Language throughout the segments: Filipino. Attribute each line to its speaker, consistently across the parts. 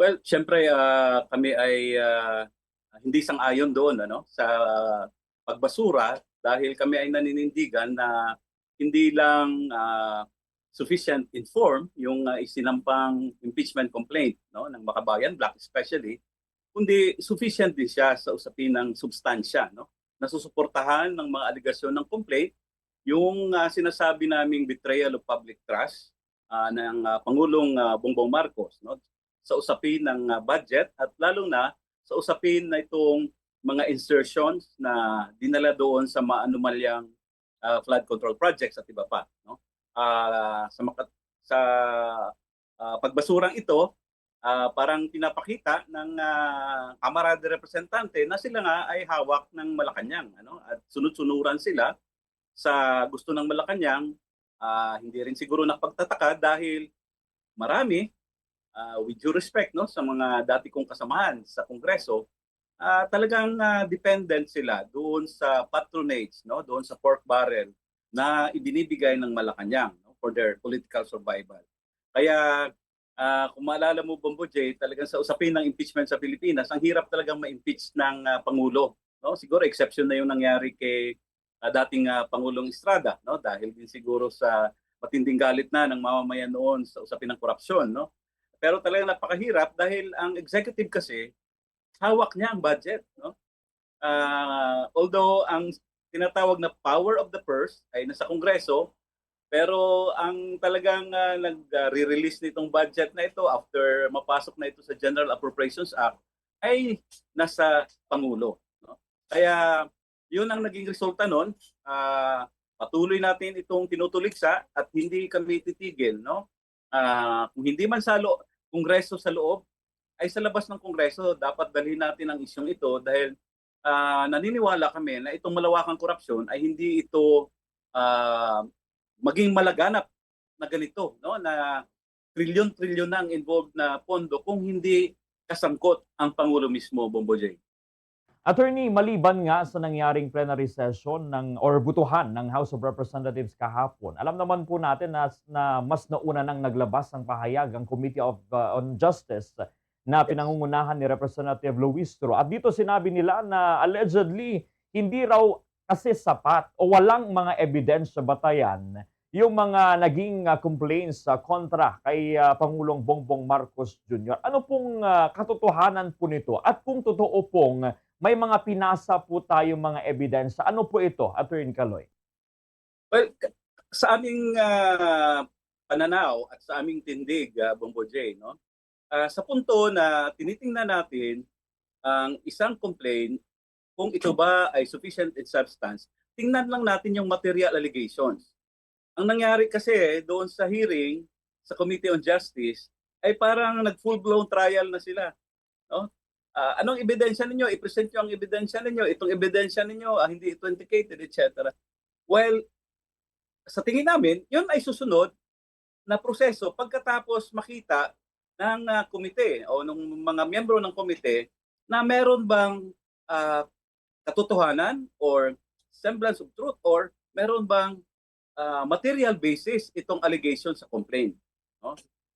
Speaker 1: Well, siyempre kami ay hindi sang-ayon doon sa pagbasura dahil kami ay naninindigan na hindi lang sufficient informed yung isinampang impeachment complaint ng Makabayan Black especially, kundi sufficient din siya sa usapin ng substansya, nasusuportahan ng mga aligasyon ng complaint yung sinasabi naming betrayal of public trust ng Pangulong Bongbong Marcos, sa usapin ng budget at lalo na sa usapin na itong mga insertions na dinala doon sa maanumalyang flood control projects at iba pa, sa pagbasurang ito, parang pinapakita ng Kamara de Representante na sila nga ay hawak ng Malacanang, at sunod-sunuran sila sa gusto ng Malacanang. Hindi rin siguro nakapagtataka dahil marami, with due respect sa mga dati kong kasamahan sa Kongreso, talagang dependent sila doon sa patronage, doon sa pork barrel na ibinibigay ng Malacanang for their political survival. Kaya kung maalala mo, Bombo J, talagang sa usapin ng impeachment sa Pilipinas, ang hirap talagang ma-impeach ng Pangulo. Siguro exception na yung nangyari kay dating Pangulong Estrada, dahil din siguro sa matinding galit na ng mamamayan noon sa usapin ng korupsyon. Pero talagang napakahirap dahil ang executive kasi, hawak niya ang budget. Although ang tinatawag na power of the purse ay nasa Kongreso, pero ang talagang nag-re-release nitong budget na ito after mapasok na ito sa General Appropriations Act ay nasa Pangulo. Kaya yun ang naging resulta nun. Patuloy natin itong tinutuliksa at hindi kami titigil. Kung hindi man sa Kongreso sa loob, ay sa labas ng Kongreso dapat dalhin natin ang isyong ito dahil naniniwala kami na itong malawakang korupsyon ay hindi ito maging malaganap na ganito, na trilyon-trilyon na ang involved na pondo kung hindi kasangkot ang Pangulo mismo, Bombo J.
Speaker 2: Attorney, maliban nga sa nangyaring plenary session or butuhan ng House of Representatives kahapon, alam naman po natin na mas nauna nang naglabas ng pahayag ang Committee on Justice na pinangungunahan ni Representative Luis Tro. At dito sinabi nila na allegedly hindi raw kasi sapat o walang mga ebidensya batayan yung mga naging complaints kontra kay Pangulong Bongbong Marcos Jr. Ano pong katotohanan po nito? At kung totoo pong may mga pinasa po tayong mga ebidensya, ano po ito, Attorney Caloy?
Speaker 1: Well, sa aming pananaw at sa aming tindig, Bombo J, sa punto na tinitingnan natin ang isang complaint, kung ito ba ay sufficient in substance, tingnan lang natin yung material allegations. Ang nangyari kasi doon sa hearing sa Committee on Justice ay parang nag-full-blown trial na sila. Anong ebidensya ninyo? I-present nyo ang ebidensya ninyo. Itong ebidensya ninyo, hindi ito indicated, etc. Well, sa tingin namin, yun ay susunod na proseso pagkatapos makita ng komite o ng mga miyembro ng komite na meron bang katotohanan or semblance of truth or meron bang material basis itong allegation sa complaint.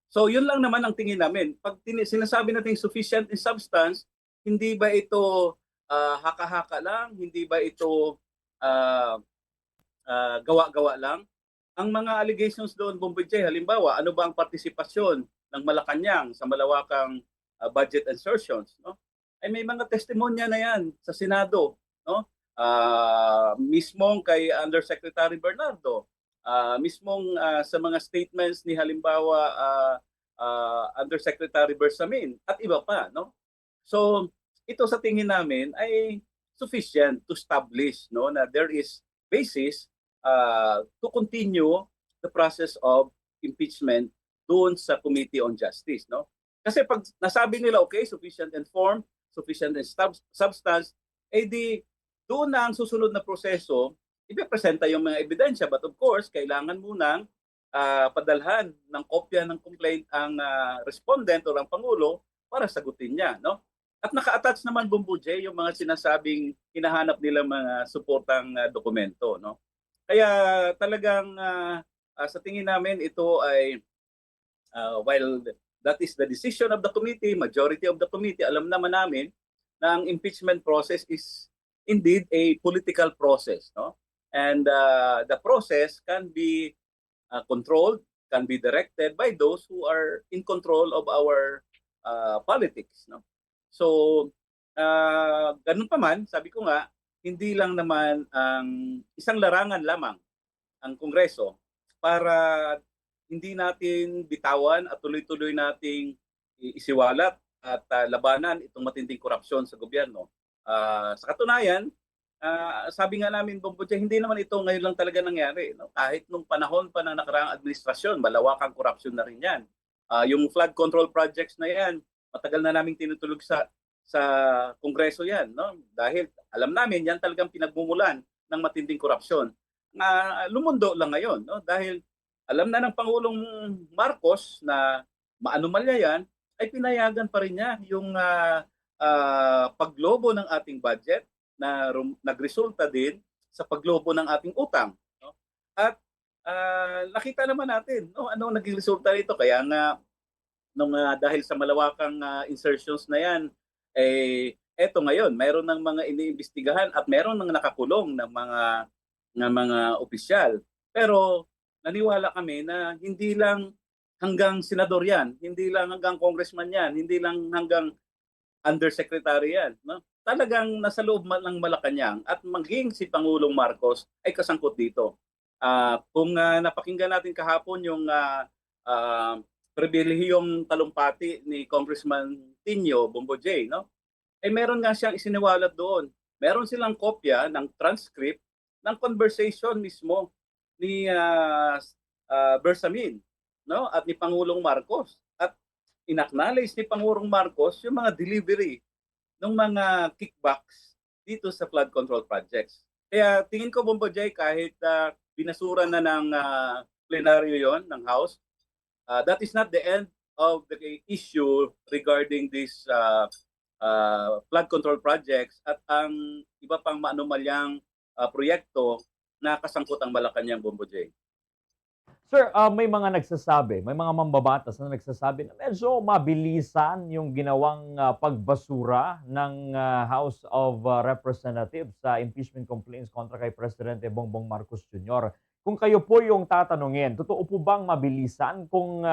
Speaker 1: So yun lang naman ang tingin namin. Pag sinasabi natin sufficient in substance, hindi ba ito haka-haka lang? Hindi ba ito gawa-gawa lang? Ang mga allegations doon, Bomboy, halimbawa, ano ba ang partisipasyon ng Malacanang sa malawakang budget insertions? Ay may mga testimonya na yan sa Senado. Mismong kay Undersecretary Bernardo, mismong sa mga statements ni halimbawa Undersecretary Bersamin at iba pa. So ito sa tingin namin ay sufficient to establish na there is basis to continue the process of impeachment doon sa Committee on Justice. Kasi pag nasabi nila, okay, sufficient in form, sufficient in substance, di doon na ang susunod na proseso, ipipresenta yung mga ebidensya. But of course, kailangan munang padalhan ng kopya ng complaint ang respondent o ang Pangulo para sagutin niya. At naka-attach naman, Bombo J, yung mga sinasabing hinahanap nila mga suportang dokumento. Kaya talagang sa tingin namin ito ay while that is the decision of the committee, majority of the committee. Alam naman namin na ang impeachment process is indeed a political process, no? And the process can be controlled, can be directed by those who are in control of our politics, no? So ganun pa man, sabi ko nga, hindi lang naman ang isang larangan lamang ang Kongreso para hindi natin bitawan at tuloy-tuloy nating isiwalat at labanan itong matinding korupsyon sa gobyerno. Sa katunayan, sabi nga namin, Bomboche, hindi naman ito ngayon lang talaga nangyari. No? Kahit nung panahon pa ng nakaraang administrasyon, malawakang korupsyon na rin yan. Yung flood control projects na yan, matagal na namin tinutulog sa Kongreso yan. No? Dahil alam namin, yan talagang pinagmumulan ng matinding korupsyon. Lumundo lang ngayon. No? Dahil alam na ng Pangulong Marcos na maanumalya yan, ay pinayagan pa rin niya yung paglobo ng ating budget na nagresulta din sa paglobo ng ating utang. No? At nakita naman natin ano naging resulta nito. Kaya nga, dahil sa malawakang insertions na yan, eto ngayon, mayroon ng mga iniimbestigahan at mayroon ng nakakulong ng mga opisyal. Pero naniwala kami na hindi lang hanggang senador yan, hindi lang hanggang congressman yan, hindi lang hanggang undersecretary yan. No? Talagang nasa loob ng Malacanang at maging si Pangulong Marcos ay kasangkot dito. Kung napakinggan natin kahapon yung pribilehiyong talumpati ni Congressman Tinio Bomboje, no? Meron nga siyang isiniwalat doon. Meron silang kopya ng transcript ng conversation mismo ni Bersamin, no? At ni Pangulong Marcos. At inacknowledge ni Pangulong Marcos yung mga delivery ng mga kickbacks dito sa flood control projects. Kaya tingin ko, Bomboje, kahit binasura na ng plenaryo yon ng House, that is not the end of the issue regarding this flood control projects at ang iba pang maanumalyang proyekto na kasangkot ang Malacanang, Bomboje.
Speaker 2: Sir, may mga nagsasabi, may mga mambabatas na nagsasabi na medyo mabilisan yung ginawang pagbasura ng House of Representatives sa impeachment complaints kontra kay Presidente Bongbong Marcos Jr. Kung kayo po yung tatanungin, totoo po bang mabilisan? Kung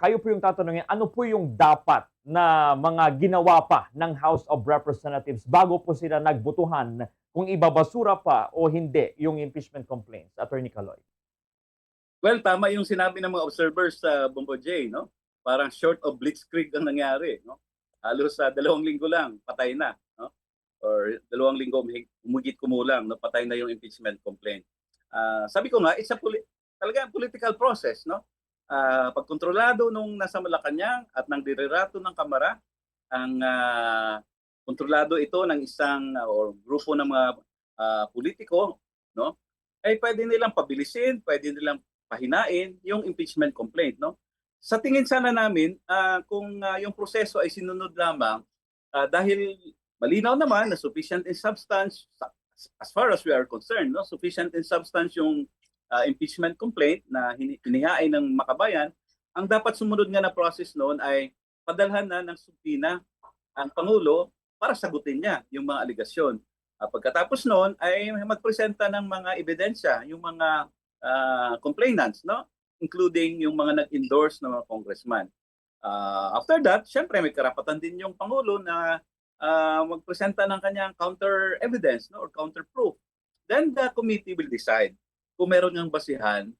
Speaker 2: kayo po yung tatanungin, ano po yung dapat na mga ginawa pa ng House of Representatives bago po sila nagbutuhan kung ibabasura pa o hindi yung impeachment complaints, Attorney Caloy?
Speaker 1: Well, tama yung sinabi ng mga observers sa Bomboje, no? Parang short of blitzkrieg ang nangyari, no? Halos sa 2 linggo lang, patay na, no? Or 2 linggo, umugit kumulang, no? Patay na yung impeachment complaint. Sabi ko nga, it's talaga political process, no? Pagkontrolado nung nasa Malacanang at nang dirirato ng Kamara, ang kontrolado ito ng isang or grupo ng mga politiko, no? Ay pwede nilang pabilisin, pwede nilang pahinain yung impeachment complaint, no? Sa tingin sana namin, kung yung proseso ay sinunod lamang, dahil malinaw naman na sufficient in substance, as far as we are concerned, no? Sufficient in substance yung impeachment complaint na hinihain ng makabayan, ang dapat sumunod nga na process noon ay padalhan na ng subpoena ang Pangulo para sagutin niya yung mga aligasyon. Pagkatapos noon ay magpresenta ng mga ebidensya, yung mga complainants, no? Including yung mga nag-endorse ng mga congressman. After that, syempre may karapatan din yung Pangulo na magpresenta ng kanyang counter evidence, no? Or counter proof. Then the committee will decide kung meron ngang basihan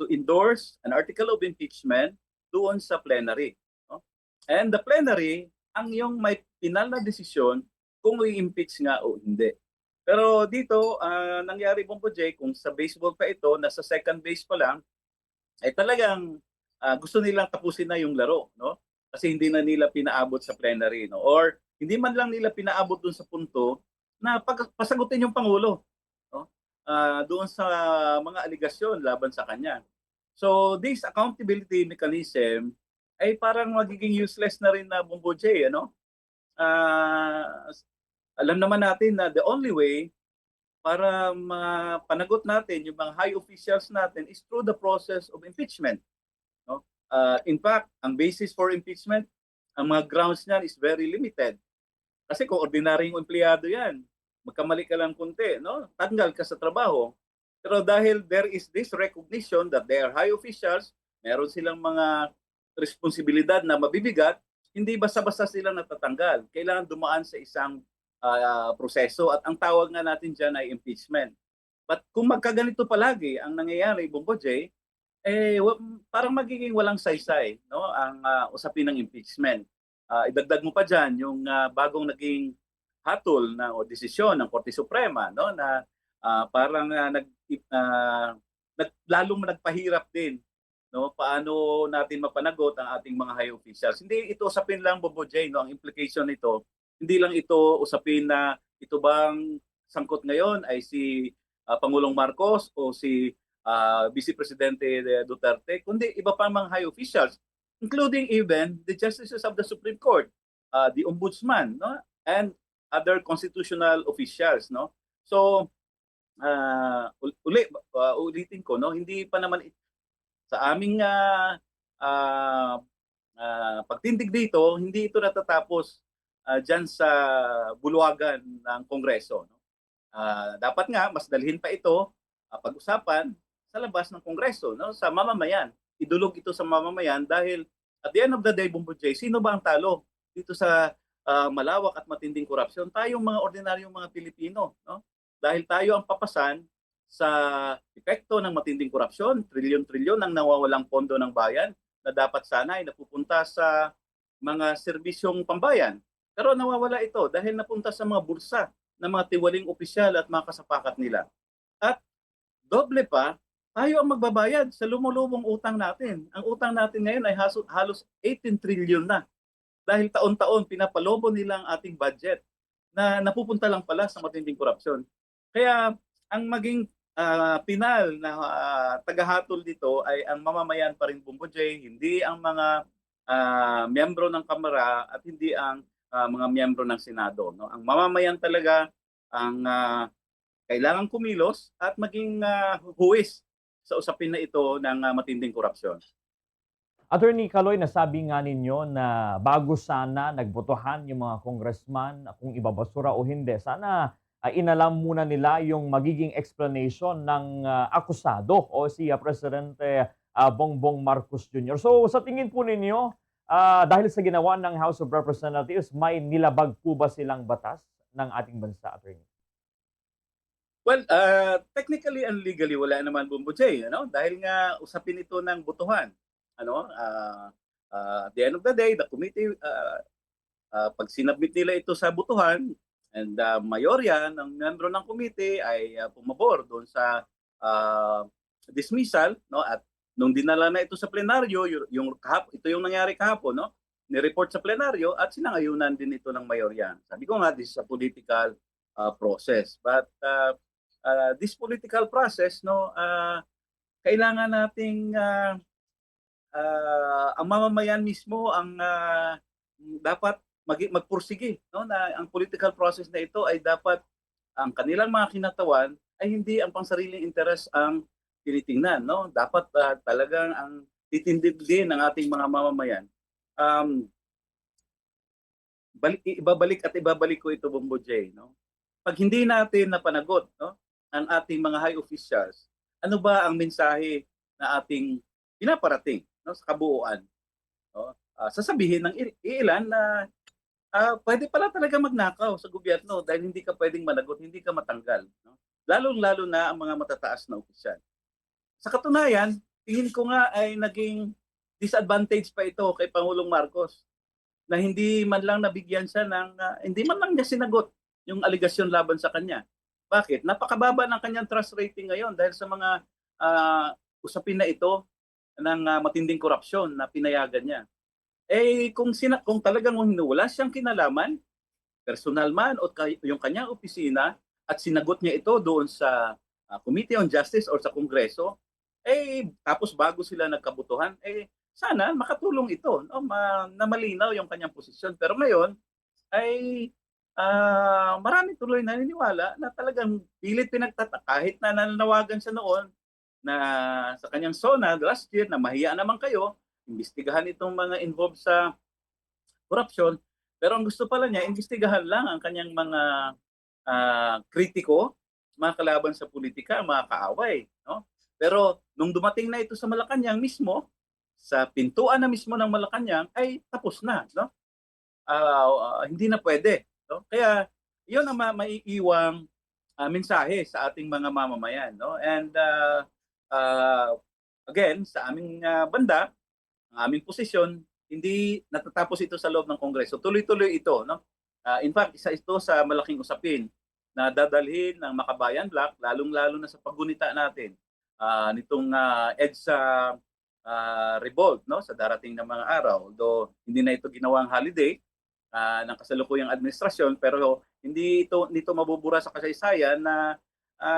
Speaker 1: to endorse an article of impeachment doon sa plenary. No? And the plenary, ang yung may final na desisyon kung i-impeach nga o hindi. Pero dito, nangyari, Bomboje, kung sa baseball pa ito, nasa second base pa lang, ay talagang gusto nilang tapusin na yung laro. No? Kasi hindi na nila pinaabot sa plenary. No? Or hindi man lang nila pinaabot dun sa punto na pasagutin yung Pangulo. No? Doon sa mga aligasyon laban sa kanya. So this accountability mechanism ay parang magiging useless na rin na, Bomboje, ano? Alam naman natin na the only way para mapanagot natin yung mga high officials natin is through the process of impeachment. No? In fact, ang basis for impeachment, ang mga grounds niyan is very limited. Kasi kung ordinaryong empleyado yan, magkamali ka lang kunti, no? Tanggal ka sa trabaho. Pero dahil there is this recognition that they are high officials, meron silang mga responsibilidad na mabibigat, hindi basta-basta sila natatanggal. Kailangan dumaan sa isang proseso at ang tawag nga natin dyan ay impeachment. But kung magkaganito palagi ang nangyayari, Bongo J, parang magiging walang saysay, no, ang usapin ng impeachment. Idagdag mo pa diyan yung bagong naging hatol na o desisyon ng Korte Suprema, no, na parang lalong nagpahirap din, no, paano natin mapanagot ang ating mga high officials. Hindi ito usapin lang, Bobo J, no, ang implication nito, hindi lang ito usapin na ito bang sangkot ngayon ay si Pangulong Marcos o si Vice Presidente Duterte, kundi iba pa mga high officials, including even the justices of the Supreme Court, the ombudsman, no, and other constitutional officials, no. So ulitin ko, no, hindi pa naman sa aming pagtindig dito, hindi ito natatapos diyan sa bulwagan ng Kongreso, no. Dapat nga mas dalhin pa ito pag-usapan sa labas ng Kongreso, no, sa mamamayan. Idulog ito sa mamamayan dahil at the end of the day, Bumbo J, sino ba ang talo dito sa malawak at matinding korupsyon? Tayong mga ordinaryong mga Pilipino, no? Dahil tayo ang papasan sa epekto ng matinding korupsyon, trilyon-trilyon ang nawawalang pondo ng bayan na dapat sana ay napupunta sa mga serbisyong pambayan. Pero nawawala ito dahil napunta sa mga bulsa ng mga tiwaling opisyal at mga kasapakat nila. At doble pa, tayo ang magbabayad sa lumulubong utang natin. Ang utang natin ngayon ay halos 18 trillion na. Dahil taon-taon pinapalobo nila ang ating budget na napupunta lang pala sa matinding korupsyon. Kaya ang maging pinal na tagahatol dito ay ang mamamayan pa rin, Bumbo J, hindi ang mga miyembro ng Kamara at hindi ang mga miyembro ng Senado, no? Ang mamamayan talaga ang kailangan kumilos at maging huwis sa usapin na ito ng matinding korupsyon.
Speaker 2: Attorney Kaloy, nasabi nga ninyo na bago sana nagbotohan yung mga congressman kung ibabasura o hindi, sana inalam muna nila yung magiging explanation ng akusado o si Presidente Bongbong Marcos Jr. So sa tingin po ninyo, dahil sa ginawa ng House of Representatives, may nilabag po ba silang batas ng ating bansa, Attorney?
Speaker 1: Well, technically and legally wala naman, Bumbo J, ano? Dahil nga usapin ito ng botohan. Ano, at the end of the day, the committee, pag sinabmit nila ito sa botohan, and mayorya ng membro ng committee ay pumabor doon sa dismissal, no? At nung dinala na ito sa plenaryo, ito yung nangyari kahapon, no? Ni-report sa plenaryo at sinangayunan din ito ng mayorya. Sabi ko nga, this is a political process. But this political process, no, kailangan nating ang mamamayan mismo ang dapat magpursige, no, na ang political process na ito ay dapat ang kanilang mga kinatawan ay hindi ang pangsariling interes ang tinitingnan, no. Dapat talagang ang titindid din ng ating mga mamamayan. Ibabalik ko ito, Bumbo J, no. Pag hindi natin napanagot, no, ang ating mga high officials, ano ba ang mensahe na ating pinaparating, no, sa kabuuan, no? Sasabihin ng ilan na pwede pala talaga magnakaw sa gobyerno dahil hindi ka pwedeng managot, hindi ka matanggal, no? Lalong-lalo na ang mga matataas na opisyal. Sa katunayan, tingin ko nga ay naging disadvantage pa ito kay Pangulong Marcos na hindi man lang nabigyan siya ng hindi man lang niya sinagot yung aligasyon laban sa kanya. Bakit? Napakababa ng kanyang trust rating ngayon dahil sa mga usapin na ito ng matinding korupsyon na pinayagan niya. Kung talagang wala siyang kinalaman, personal man o yung kanyang opisina at sinagot niya ito doon sa Committee on Justice or sa Kongreso, tapos bago sila nagkabutuhan, sana makatulong ito, no, na malinaw yung kanyang posisyon. Pero ngayon ay marami tuloy naniniwala na talagang pilit kahit na nananawagan siya noon na sa kanyang SONA last year na mahiya naman kayo, imbestigahan itong mga involved sa korupsyon. Pero ang gusto pala niya, imbestigahan lang ang kanyang mga kritiko, mga kalaban sa politika, mga kaaway. No? Pero nung dumating na ito sa Malacanang mismo, sa pintuan na mismo ng Malacanang, ay tapos na. No? Hindi na pwede. No? Kaya yun ang maiiwang mensahe sa ating mga mamamayan. No? And uh, again, sa aming banda, ang aming posisyon, hindi natatapos ito sa loob ng Kongreso. Tuloy-tuloy ito. No? In fact, isa ito sa malaking usapin na dadalhin ng Makabayan Bloc, lalong-lalo na sa paggunita natin nitong EDSA Revolt, no? Sa darating na mga araw. Although hindi na ito ginawang holiday ng kasalukuyang administrasyon, pero hindi nito mabubura sa kasaysayan na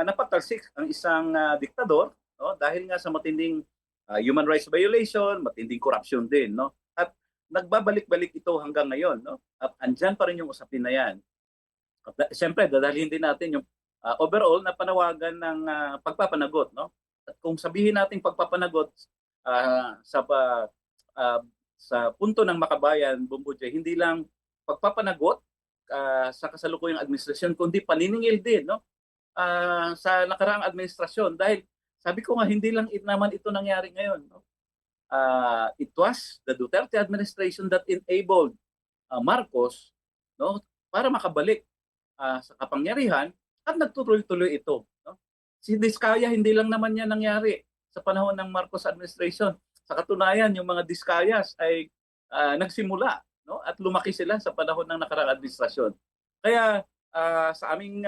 Speaker 1: napatalsik ang isang diktador, no? Dahil nga sa matinding human rights violation, matinding corruption din, no? At nagbabalik-balik ito hanggang ngayon, no? At andyan pa rin yung usapin na yan. At siyempre, dadalhin din natin yung overall na panawagan ng pagpapanagot, no? At kung sabihin natin pagpapanagot sa sa punto ng Makabayan, Bumbuche, hindi lang pagpapanagot sa kasalukuyang administrasyon, kundi paniningil din, no? Sa nakaraang administrasyon. Dahil sabi ko nga, hindi lang naman ito nangyari ngayon. No? It was the Duterte administration that enabled Marcos, no, para makabalik sa kapangyarihan at nagtuloy-tuloy ito. No? Si Diskaya, hindi lang naman yan nangyari sa panahon ng Marcos administration. Sa katunayan, yung mga Diskayas ay nagsimula, no? At lumaki sila sa panahon ng nakaraang administrasyon. Kaya sa aming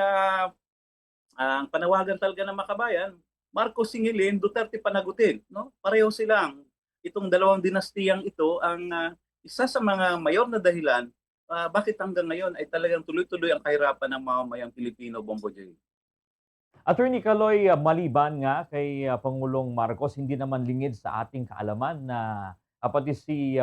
Speaker 1: ang panawagan talaga ng Makabayan, Marcos singilin, Duterte panagutin. No? Pareho silang itong dalawang dinastiyang ito ang isa sa mga mayor na dahilan bakit hanggang ngayon ay talagang tuloy-tuloy ang kahirapan ng mamamayang Pilipino, Bombo J.
Speaker 2: Attorney Kaloy, maliban nga kay Pangulong Marcos, hindi naman lingid sa ating kaalaman na pati si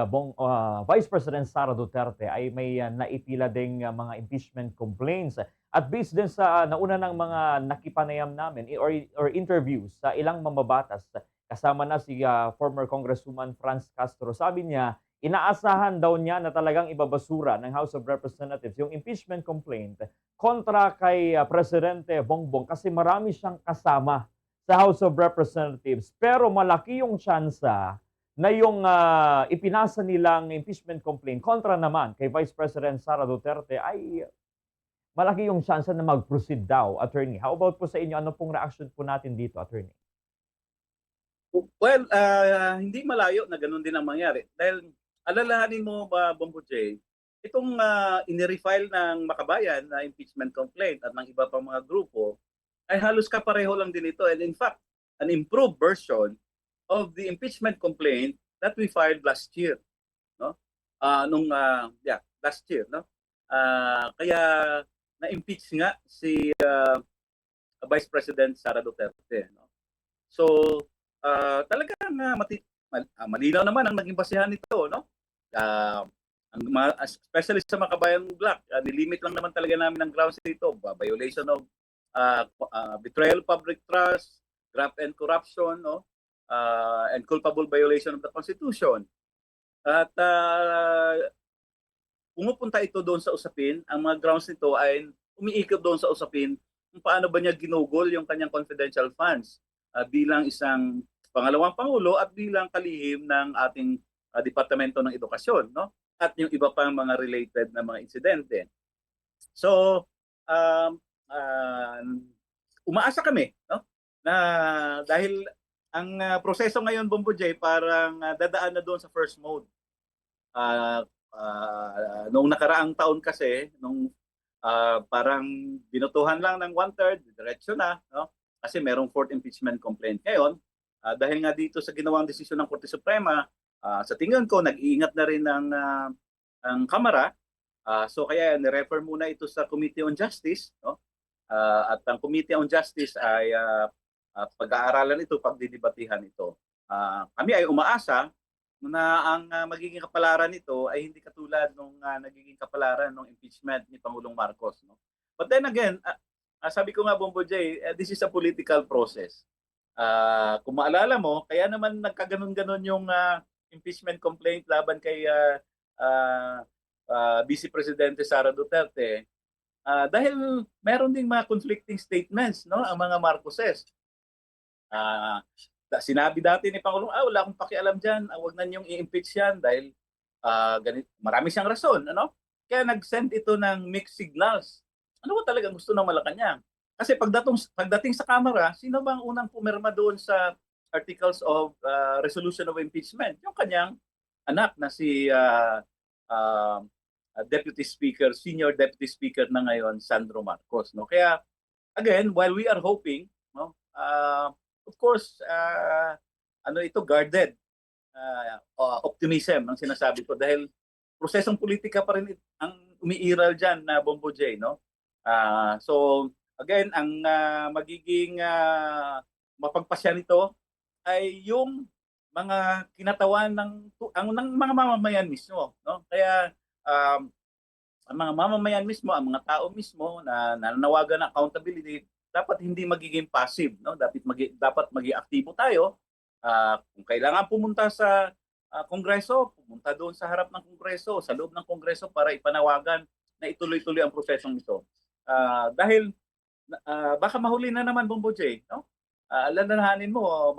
Speaker 2: Vice President Sara Duterte ay may naipila ding mga impeachment complaints. At based din sa nauna ng mga nakipanayam namin or interviews sa ilang mambabatas, kasama na si former Congresswoman Franz Castro, sabi niya, inaasahan daw niya na talagang ibabasura ng House of Representatives yung impeachment complaint kontra kay Presidente Bongbong kasi marami siyang kasama sa House of Representatives. Pero malaki yung tsansa na yung ipinasa nilang impeachment complaint kontra naman kay Vice President Sara Duterte ay malaki yung tsansa na mag-proceed daw, Attorney. How about po sa inyo? Ano pong reaction po natin dito, Attorney?
Speaker 1: Well, hindi malayo na ganun din ang mangyari. Dahil alalahanin mo ba, Bombo J, itong inirefile ng Makabayan na impeachment complaint at ng iba pang mga grupo ay halos kapareho lang din ito. And in fact, an improved version of the impeachment complaint that we filed last year, no? Last year, no? Kaya na-impeach nga si Vice President Sara Duterte, no? So, talagang malinaw naman ang naging basihan nito, no? Especially sa Makabayan Bloc, nilimit lang naman talaga namin ang grounds dito, violation of betrayal of public trust, graft and corruption, no? And culpable violation of the Constitution. At pumupunta ito doon sa usapin, ang mga grounds nito ay umiikot doon sa usapin kung paano ba niya ginugol yung kanyang confidential funds bilang isang pangalawang pangulo at bilang kalihim ng ating Departamento ng Edukasyon, no? At yung iba pang mga related na mga insidente. So, umaasa kami, no? Na dahil ang proseso ngayon, Bombo J, parang dadaan na doon sa first mode. Noong nakaraang taon kasi, nung parang binutuhan lang ng 1/3, diretso na, no? Kasi merong fourth impeachment complaint. Ngayon, dahil nga dito sa ginawang desisyon ng Korte Suprema, sa tingin ko, nag-iingat na rin ang Kamara. So kaya ni-refer muna ito sa Committee on Justice, no? At ang Committee on Justice ay pag-aaralan ito, pagdidibatihan ito. Kami ay umaasa na ang magiging kapalaran nito ay hindi katulad nung nagiging kapalaran ng impeachment ni Pangulong Marcos, no? But then again, sabi ko nga, Bombo J, this is a political process. Kung maalala mo, kaya naman nagkaganon-ganon yung impeachment complaint laban kay ah, Vice Presidente Sara Duterte, dahil meron ding mga conflicting statements, no, ang mga Marcoses. Ah, Sinabi dati ni Pangulong, wala akong pakialam diyan, wag na niyong i-impeach yan dahil marami siyang rason, ano? Kaya nag-send ito ng mixed signals. Ano ba talagang gusto ng Malacanang? Kasi pagdating sa Kamara, sino bang unang pumirma doon sa articles of resolution of impeachment? Yung kanyang anak na si uh, Deputy Speaker, Senior Deputy Speaker na ngayon, Sandro Marcos. No? Kaya again, while we are hoping, no, of course, ano ito, guarded optimism ang sinasabi ko dahil prosesong politika pa rin ang umiiral diyan na Bombo J, no? So again, ang magiging mapagpasya nito ay yung mga kinatawan ng mga mamamayan mismo, no? Kaya ang mga mamamayan mismo, ang mga tao mismo na nananawagan ng accountability, dapat hindi magiging passive, no? Dapat maging aktibo tayo. Kung kailangan pumunta sa Kongreso, pumunta doon sa harap ng Kongreso, sa loob ng Kongreso para ipanawagan na ituloy-tuloy ang prosesong ito. Dahil baka mahuli na naman, Bombo J, no? Alalahanin mo,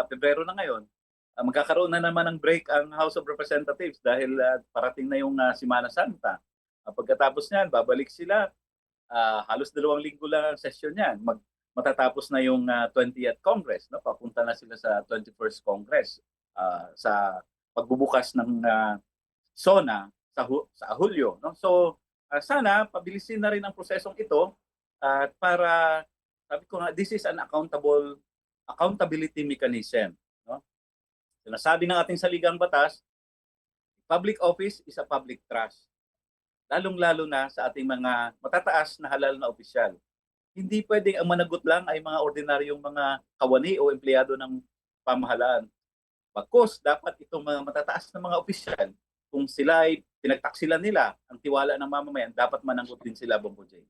Speaker 1: Pebrero na ngayon, magkakaroon na naman ng break ang House of Representatives dahil parating na yung Semana Santa. Pagkatapos niyan, babalik sila. Halos 2 linggo lang ang session niyan. Matatapos na yung 20th Congress, no? Papunta na sila sa 21st Congress sa pagbubukas ng SONA sa Hulyo, no? So sana pabilisin na rin ang prosesong ito at para sabi ko nga, this is an accountability mechanism, no? Sinasabi ng ating saligang batas, public office is a public trust. Lalong-lalo na sa ating mga matataas na halal na opisyal. Hindi pwedeng ang managot lang ay mga ordinaryong mga kawani o empleyado ng pamahalaan. Bagkus, dapat itong mga matataas na mga opisyal, kung sila ay pinagtaksilan nila ang tiwala ng mamamayan, dapat managot din sila, Bombo J.